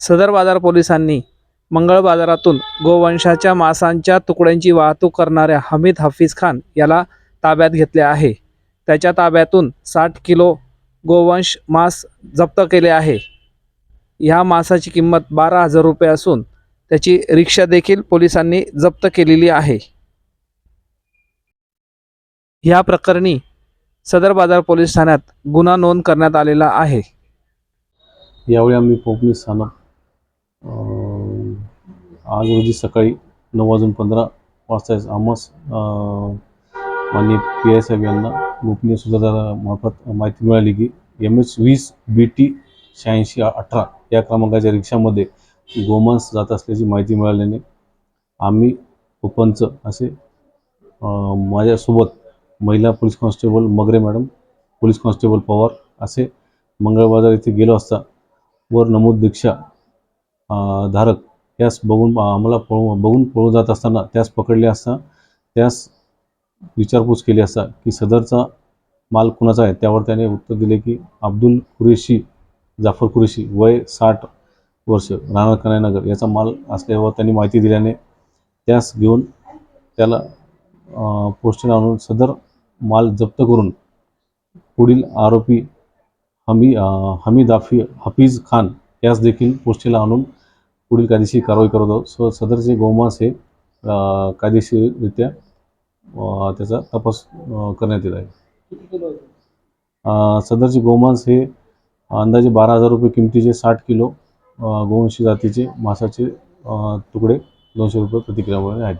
सदर बाजार पोलिसांनी मंगळ बाजारातून गोवंशाच्या मांसाच्या तुकड्यांची वाहतूक करणाऱ्या हमीद हफीज खान याला ताब्यात घेतले आहे। त्याच्या ताब्यातून 60 किलो गोवंश मांस जप्त केले आहे। ह्या मांसाची किंमत 12,000 रुपये असून त्याची रिक्षा देखील पोलिसांनी जप्त केलेली आहे। या प्रकरणी सदर बाजार पोलीस ठाण्यात गुन्हा नोंद करण्यात आलेला आहे। यावेळी आम्ही पोपली स्थानक आज रोजी सकाळी 9:15 वाजता आम्हास माननीय PI साहेब यांना गोपनीय सूत्रधारामार्फत माहिती मिळाली की MH20 BT 8618 या क्रमांकाच्या रिक्षामध्ये गोमांस जात असल्याची माहिती मिळाल्याने आम्ही उपपंच असे माझ्यासोबत महिला police constable Magare madam, police constable Pawar असे मंगळ बाजार येथे गेलो असता वर नमूद रिक्षा धारक त्यास आम्हाला बघून पळून जात असताना त्यास पकडले असता त्यास विचारपूस केली असता की सदरचा माल कुणाचा आहे, त्यावर त्याने उत्तर दिले की अब्दुल कुरेशी जाफर कुरेशी वय 60 वर्ष राहणार कन्यानगर याचा माल असल्यावर त्यांनी माहिती दिल्याने त्यास घेऊन त्याला पोस्टला आणून सदर माल जप्त करून पुढील आरोपी हमीद हफीज खान यास देखील पोस्टला आणून पुढील कायदेशीर कारवाई करत आहोत। सदरचे गोमांस हे कायदेशीररित्या त्याचा तपास करण्यात येत आहे। सदरचे गोमांस हे अंदाजे 12,000 रुपये किमतीचे 60 किलो गोवंशी जातीचे मांसाचे तुकडे 200 रुपये प्रति किलोमुळे आहेत।